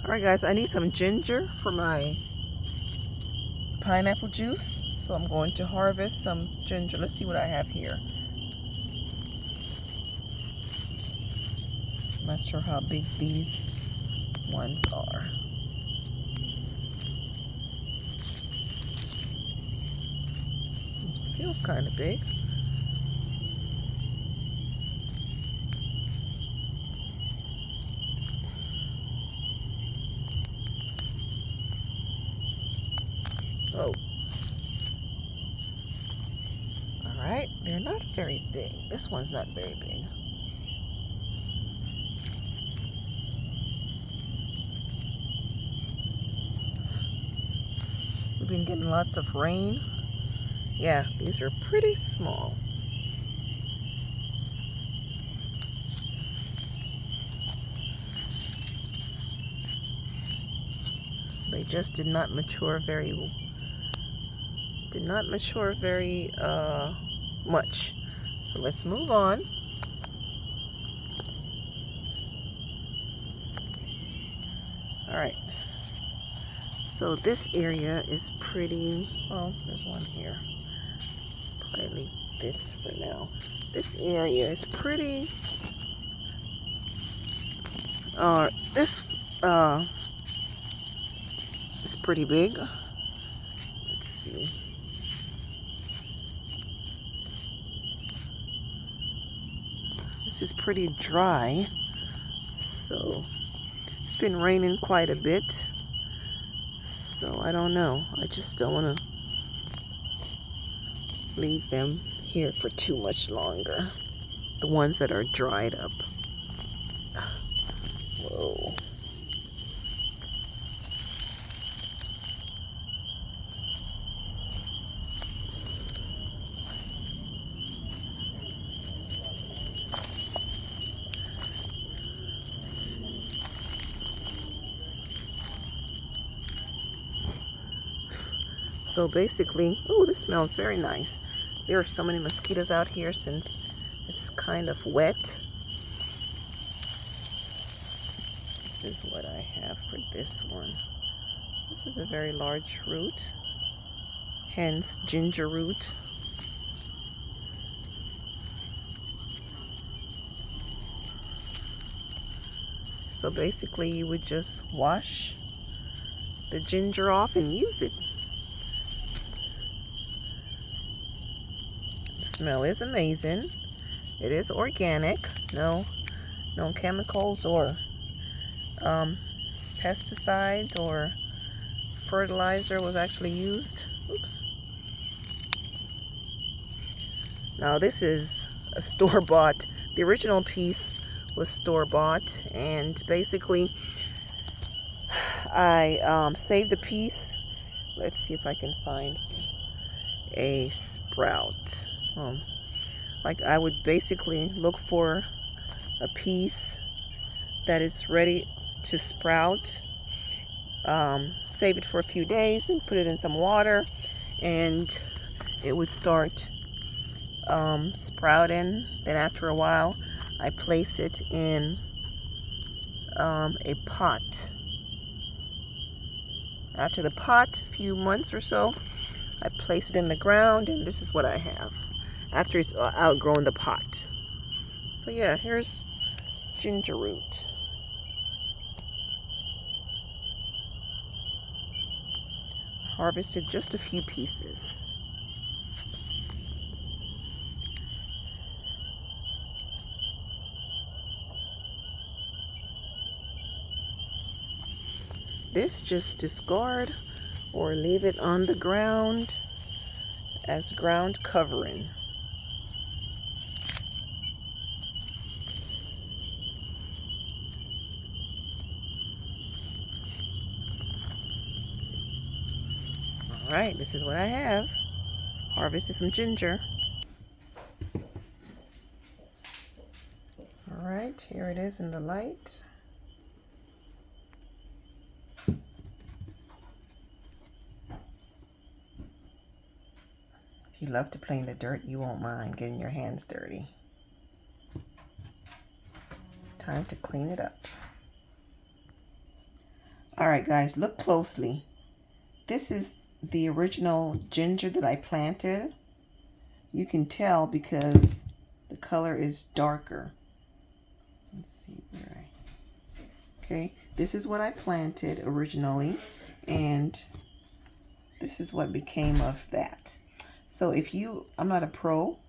Alright guys, I need some ginger for my pineapple juice. So I'm going to harvest some ginger. Let's see what I have here. I'm not sure how big these ones are. Feels kind of big. Oh. Alright, they're not very big. This one's not very big. We've been getting lots of rain. Yeah, these are pretty small. They just did not mature very much. So let's move on. All right. So this area is pretty, well, there's one here. Probably leave this for now. This area is pretty, this is pretty big. Let's see. This is pretty dry. So it's been raining quite a bit. So I don't know. I just don't want to leave them here for too much longer. The ones that are dried up. Whoa. So basically, oh, this smells very nice. There are so many mosquitoes out here since it's kind of wet. This is what I have for this one. This is a very large root, hence ginger root. So basically you would just wash the ginger off and use it. Smell is amazing. It is organic. No chemicals or pesticides or fertilizer was actually used. Oops. Now this is a store-bought. The original piece was store-bought, and basically I saved the piece. Let's see if I can find a sprout. Like I would basically look for a piece that is ready to sprout, save it for a few days and put it in some water, and it would start sprouting. Then after a while I place it in a pot. After the pot, a few months or so, I place it in the ground, and this is what I have after it's outgrown the pot. So yeah, here's ginger root. Harvested just a few pieces. This just discard or leave it on the ground as ground covering. All right, this is what I have. Harvested some ginger. All right, here it is in the light. If you love to play in the dirt, you won't mind getting your hands dirty. Time to clean it up. right, guys, look closely. This is the original ginger that I planted. You can tell because the color is darker. Let's see where okay, this is what I planted originally, and this is what became of that. So if I'm not a pro.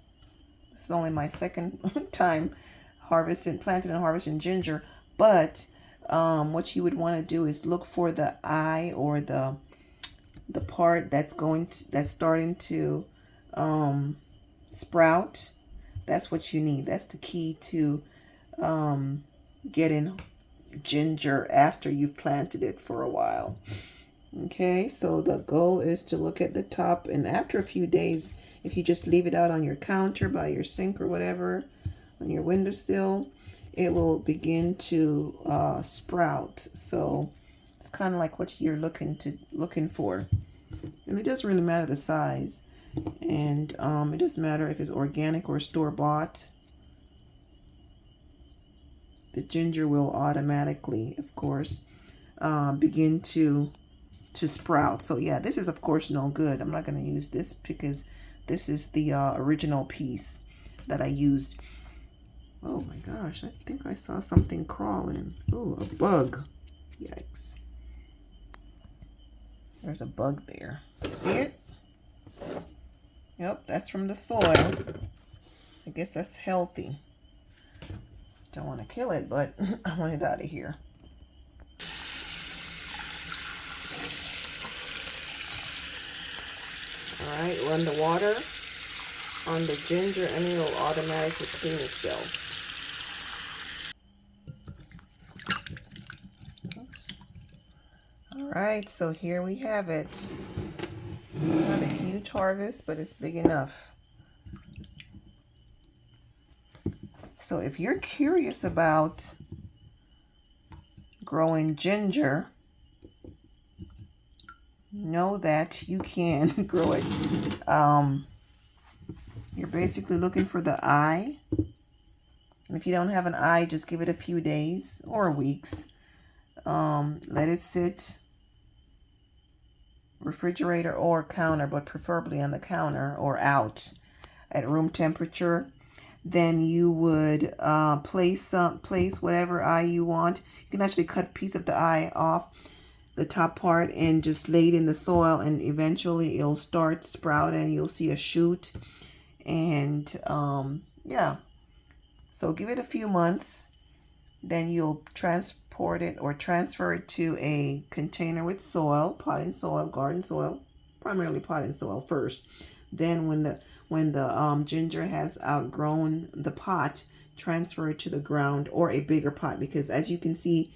This is only my second time planting and harvesting ginger, but what you would want to do is look for the eye or the part that's starting to sprout. That's what you need. That's the key to getting ginger after you've planted it for a while. Okay, so the goal is to look at the top, and after a few days, if you just leave it out on your counter, by your sink or whatever, on your windowsill, it will begin to sprout. So it's kind of like what you're looking for. And it doesn't really matter the size, and it doesn't matter if it's organic or store-bought. The ginger will automatically, of course, begin to sprout. So yeah, this is of course no good. I'm not going to use this because this is the original piece that I used. Oh my gosh, I think I saw something crawling. Oh, a bug. Yikes. There's a bug there. See it? Yep, that's from the soil. I guess that's healthy. Don't want to kill it, but I want it out of here. All right, run the water on the ginger and it will automatically clean itself. Oops. All right, so here we have it. It's not a huge harvest, but it's big enough. So if you're curious about growing ginger, know that you can grow it. You're basically looking for the eye. And if you don't have an eye, just give it a few days or weeks. Let it sit, refrigerator or counter, but preferably on the counter or out at room temperature. Then you would place whatever eye you want. You can actually cut a piece of the eye off the top part and just lay it in the soil, and eventually it'll start sprouting. You'll see a shoot, and yeah. So give it a few months, then you'll transport it or transfer it to a container with soil, potting soil, garden soil, primarily potting soil first. Then when the ginger has outgrown the pot, transfer it to the ground or a bigger pot, because as you can see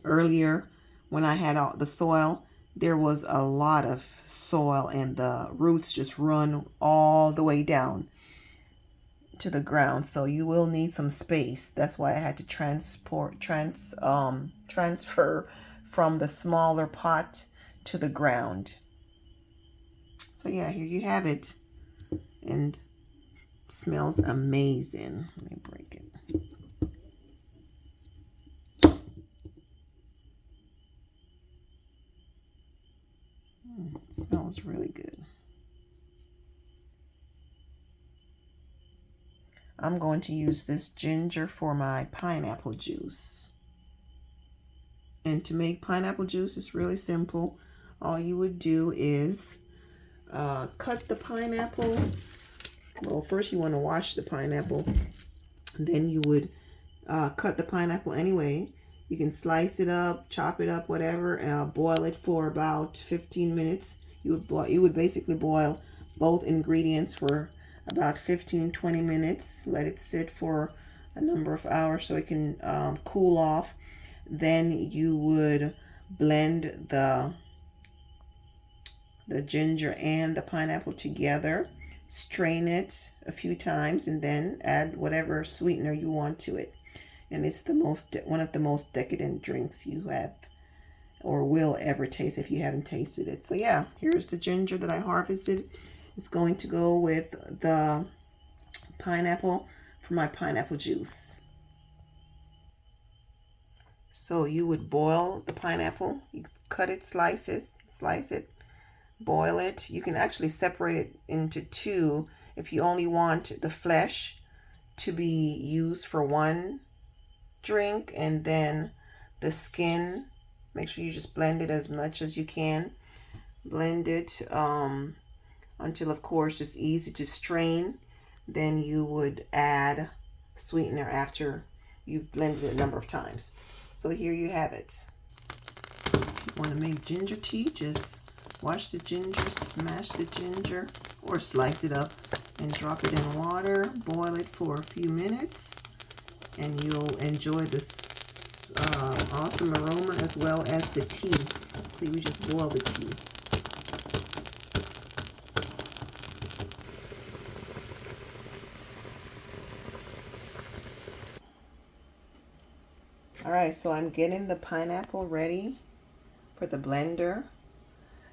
earlier when I had the soil, there was a lot of soil and the roots just run all the way down to the ground. So you will need some space. That's why I had to transfer from the smaller pot to the ground. So yeah, here you have it, and it smells amazing. Let me break it. It smells really good. I'm going to use this ginger for my pineapple juice. And to make pineapple juice, it's really simple. All you would do is cut the pineapple. Well, first you want to wash the pineapple. Then you would cut the pineapple anyway. You can slice it up, chop it up, whatever. Boil it for about 15 minutes. You would basically boil both ingredients for about 15-20 minutes. Let it sit for a number of hours so it can cool off. Then you would blend the ginger and the pineapple together, strain it a few times, and then add whatever sweetener you want to it. And it's one of the most decadent drinks you have or will ever taste if you haven't tasted it. So yeah, here's the ginger that I harvested. It's going to go with the pineapple for my pineapple juice. So you would boil the pineapple, you cut it slices, slice it, boil it. You can actually separate it into two if you only want the flesh to be used for one drink, and then the skin, make sure you just blend it as much as you can. Blend it until, of course, it's easy to strain. Then you would add sweetener after you've blended it a number of times. So here you have it. If you want to make ginger tea, just wash the ginger, smash the ginger, or slice it up and drop it in water. Boil it for a few minutes, and you'll enjoy this awesome aroma as well as the tea. See, we just boil the tea. Alright, so I'm getting the pineapple ready for the blender.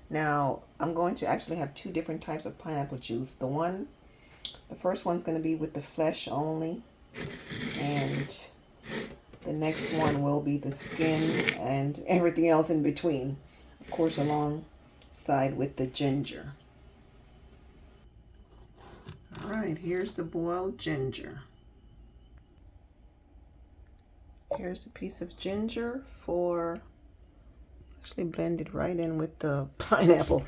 Now, I'm going to actually have two different types of pineapple juice. The first one's going to be with the flesh only, and the next one will be the skin and everything else in between, of course, alongside with the ginger. Alright, here's the boiled ginger. Here's a piece of ginger for, actually blended right in with the pineapple.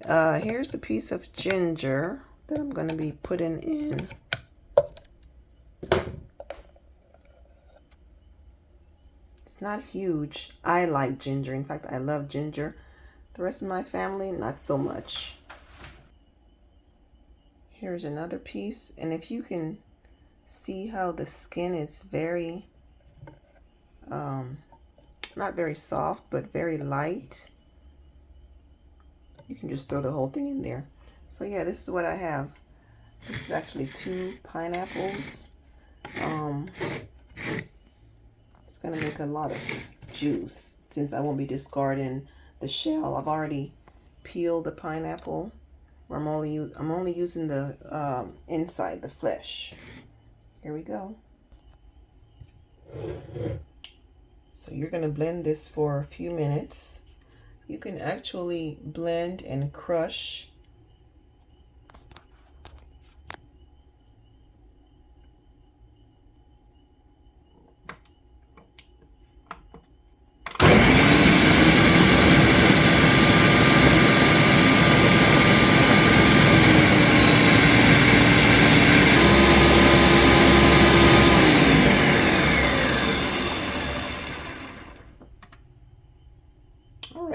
Here's the piece of ginger that I'm going to be putting in. It's not huge. I like ginger. In fact, I love ginger. The rest of my family, not so much. Here's another piece, and if you can see how the skin is very not very soft, but very light, you can just throw the whole thing in there. So yeah, this is what I have. This is actually 2 pineapples. It's gonna make a lot of juice since I won't be discarding the shell. I've already peeled the pineapple. I'm only using the inside, the flesh. Here we go. So you're going to blend this for a few minutes. You can actually blend and crush.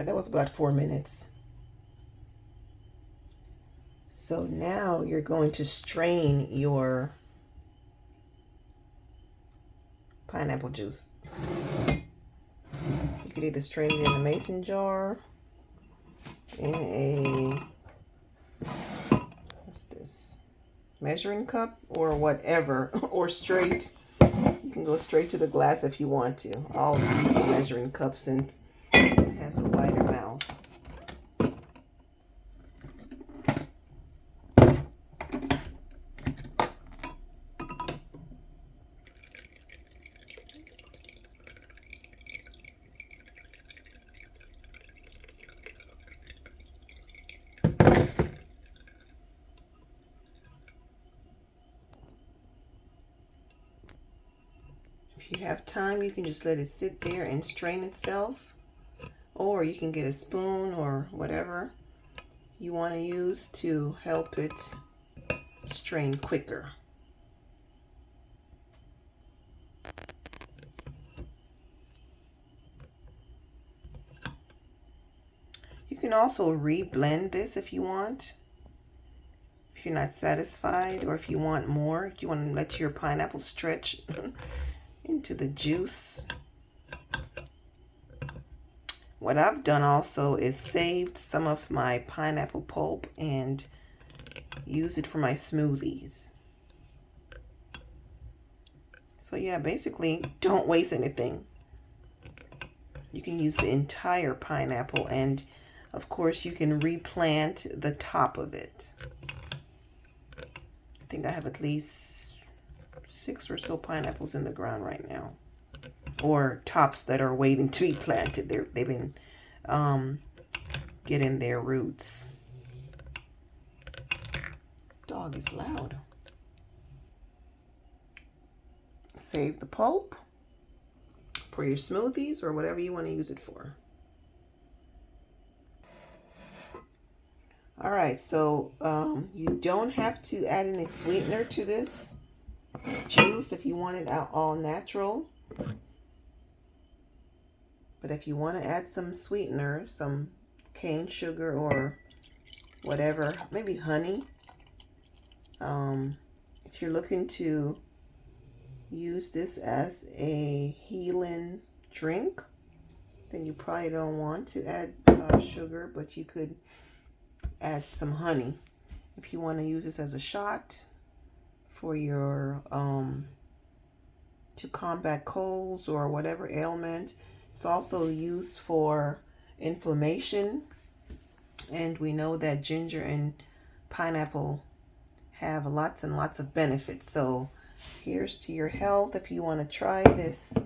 That was about 4 minutes. So now you're going to strain your pineapple juice. You could either strain it in a mason jar, in a, what's this, measuring cup, or whatever, or straight. You can go straight to the glass if you want to. I'll use the measuring cup since it has a wider mouth. If you have time, you can just let it sit there and strain itself, or you can get a spoon or whatever you want to use to help it strain quicker. You can also re-blend this if you want. If you're not satisfied, or if you want more, if you want to let your pineapple stretch into the juice. What I've done also is saved some of my pineapple pulp and use it for my smoothies. So yeah, basically don't waste anything. You can use the entire pineapple, and of course you can replant the top of it. I think I have at least 6 or so pineapples in the ground right now. or tops that are waiting to be planted. They've been getting their roots. Dog is loud. Save the pulp for your smoothies or whatever you want to use it for. All right, so you don't have to add any sweetener to this juice if you want it all natural. But if you want to add some sweetener, some cane sugar or whatever, maybe honey, if you're looking to use this as a healing drink, then you probably don't want to add sugar, but you could add some honey. If you want to use this as a shot for your to combat colds or whatever ailment. It's also used for inflammation, and we know that ginger and pineapple have lots and lots of benefits. So here's to your health if you want to try this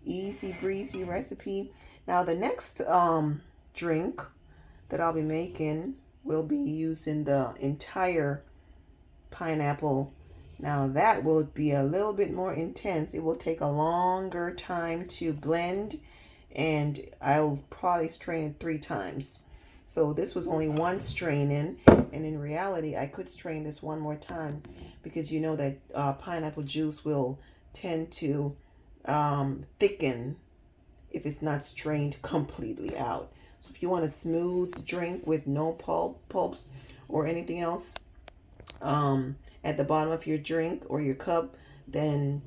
easy breezy recipe. Now the next drink that I'll be making will be using the entire pineapple. Now that will be a little bit more intense. It will take a longer time to blend, and I'll probably strain it 3 times. So this was only one straining, and in reality I could strain this one more time, because you know that pineapple juice will tend to thicken if it's not strained completely out. So if you want a smooth drink with no pulps or anything else at the bottom of your drink or your cup, then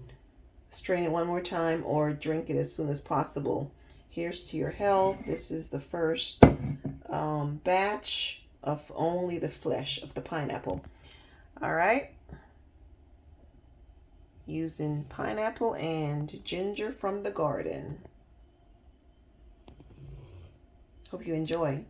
strain it one more time or drink it as soon as possible. Here's to your health. This is the first batch of only the flesh of the pineapple. All right. Using pineapple and ginger from the garden. Hope you enjoy.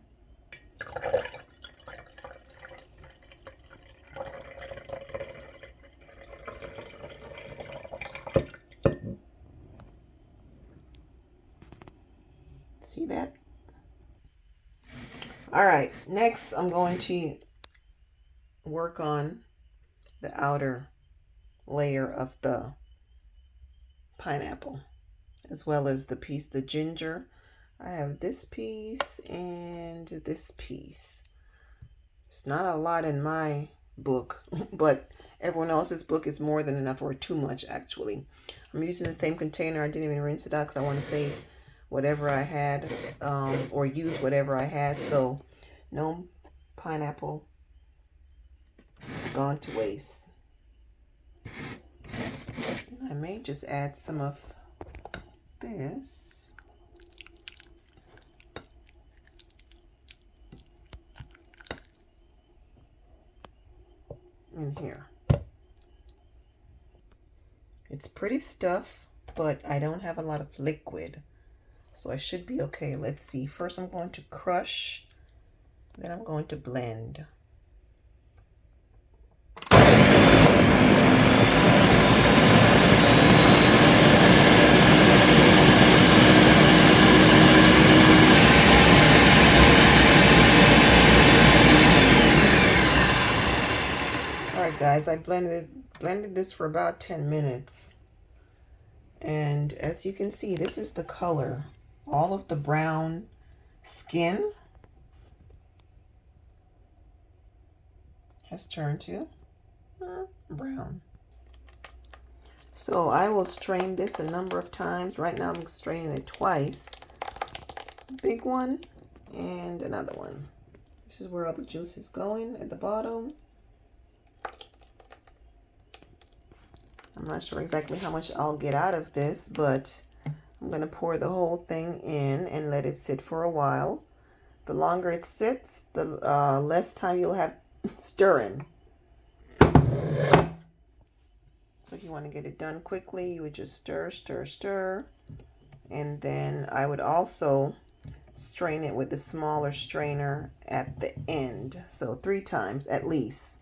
See that? All right, next I'm going to work on the outer layer of the pineapple, as well as the ginger. I have this piece and this piece. It's not a lot in my book, but everyone else's book is more than enough, or too much actually. I'm using the same container. I didn't even rinse it out because I want to save whatever I had, or use whatever I had, so no pineapple gone to waste. And I may just add some of this in here. It's pretty stuff, but I don't have a lot of liquid, so I should be okay. Let's see. First I'm going to crush, then I'm going to blend. Alright guys, I blended this for about 10 minutes. And as you can see, this is the color. All of the brown skin has turned to brown. So I will strain this a number of times. Right now I'm straining it twice. Big one and another one. This is where all the juice is going at the bottom. I'm not sure exactly how much I'll get out of this, but I'm going to pour the whole thing in and let it sit for a while. The longer it sits, the less time you'll have stirring. So if you want to get it done quickly, you would just stir, stir, stir. And then I would also strain it with the smaller strainer at the end. So 3 times at least.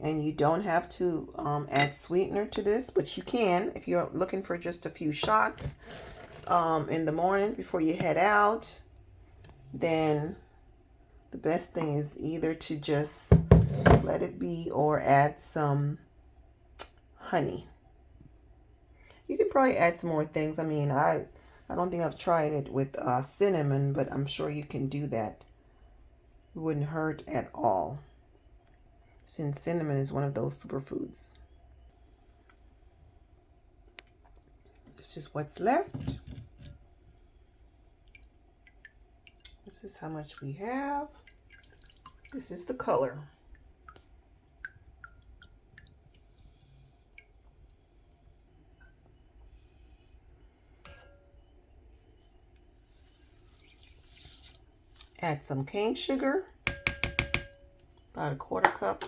And you don't have to add sweetener to this, but you can if you're looking for just a few shots in the mornings before you head out. Then the best thing is either to just let it be or add some honey. You could probably add some more things. I mean, I don't think I've tried it with cinnamon, but I'm sure you can do that. It wouldn't hurt at all, since cinnamon is one of those superfoods. This is what's left. This is how much we have. This is the color. Add some cane sugar, about a 1/4 cup.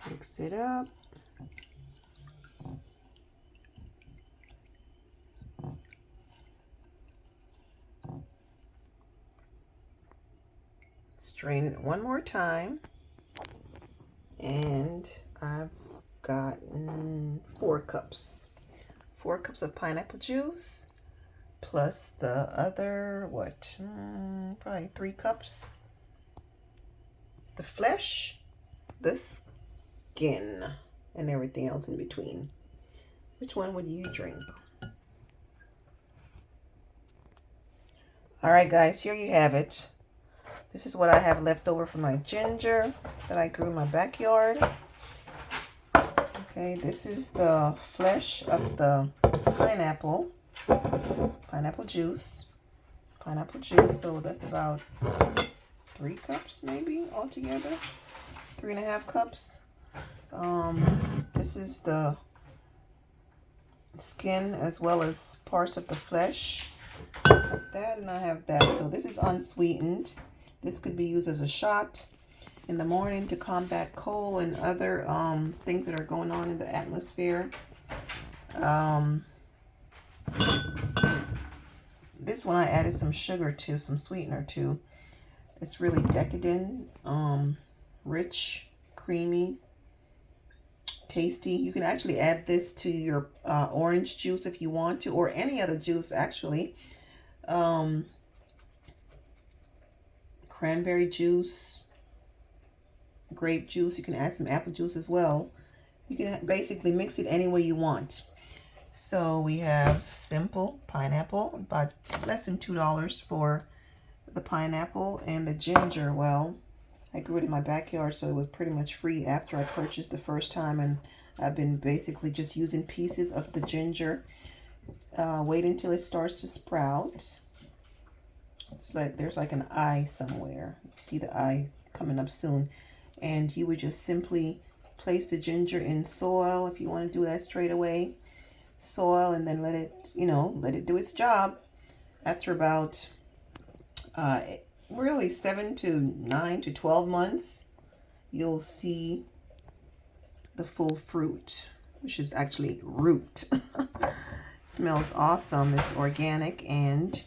Mix it up. Strain it one more time. And I've gotten 4 cups. 4 cups of pineapple juice, plus the other, probably 3 cups. The flesh, the skin, and everything else in between. Which one would you drink? All right, guys, here you have it. This is what I have left over from my ginger that I grew in my backyard. Okay, this is the flesh of the pineapple juice. So that's about 3 cups maybe altogether. 3.5 cups. This is the skin as well as parts of the flesh. I have that and I have that. So this is unsweetened. This could be used as a shot in the morning to combat cold and other things that are going on in the atmosphere. This one I added some sugar to, some sweetener to. It's really decadent, rich, creamy, tasty. You can actually add this to your orange juice if you want to, or any other juice actually. Cranberry juice, grape juice. You can add some apple juice as well. You can basically mix it any way you want. So we have simple pineapple, about less than $2 for the pineapple, and the ginger. Well, I grew it in my backyard, so it was pretty much free after I purchased the first time, and I've been basically just using pieces of the ginger. Wait until it starts to sprout. It's like there's like an eye somewhere. You see the eye coming up soon. And you would just simply place the ginger in soil if you want to do that straight away. Soil, and then let it do its job. After about really 7 to 9 to 12 months, you'll see the full fruit, which is actually root. Smells awesome. It's organic, and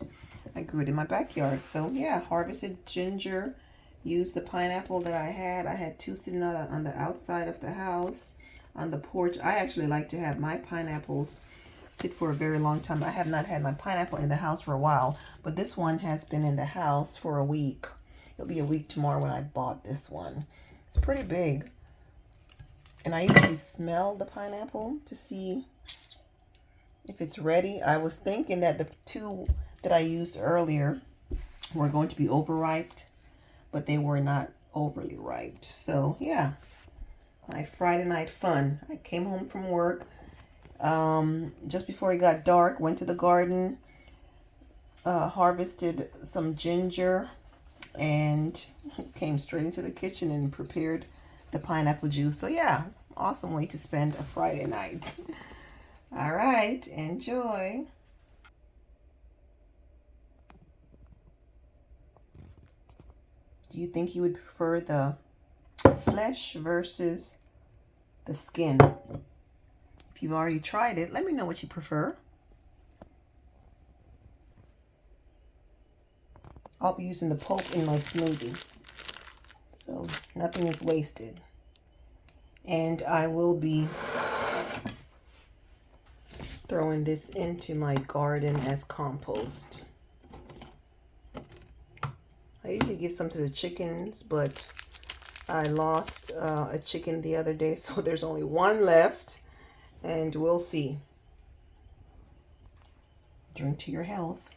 I grew it in my backyard. So yeah, harvested ginger, used the pineapple that I had. I had 2 sitting on the outside of the house on the porch. I actually like to have my pineapples sit for a very long time. I have not had my pineapple in the house for a while, but this one has been in the house for a week. It'll be a week tomorrow when I bought this one. It's pretty big. And I usually smell the pineapple to see if it's ready. I was thinking that the 2 that I used earlier were going to be overripe, but they were not overly ripe. So yeah, my Friday night fun. I came home from work just before it got dark, went to the garden, harvested some ginger, and came straight into the kitchen and prepared the pineapple juice. So yeah, awesome way to spend a Friday night. All right, enjoy. Do you think you would prefer the flesh versus the skin? If you've already tried it, let me know what you prefer. I'll be using the pulp in my smoothie. So nothing is wasted. And I will be throwing this into my garden as compost. I usually give some to the chickens, but I lost a chicken the other day, so there's only one left, and we'll see. Drink to your health.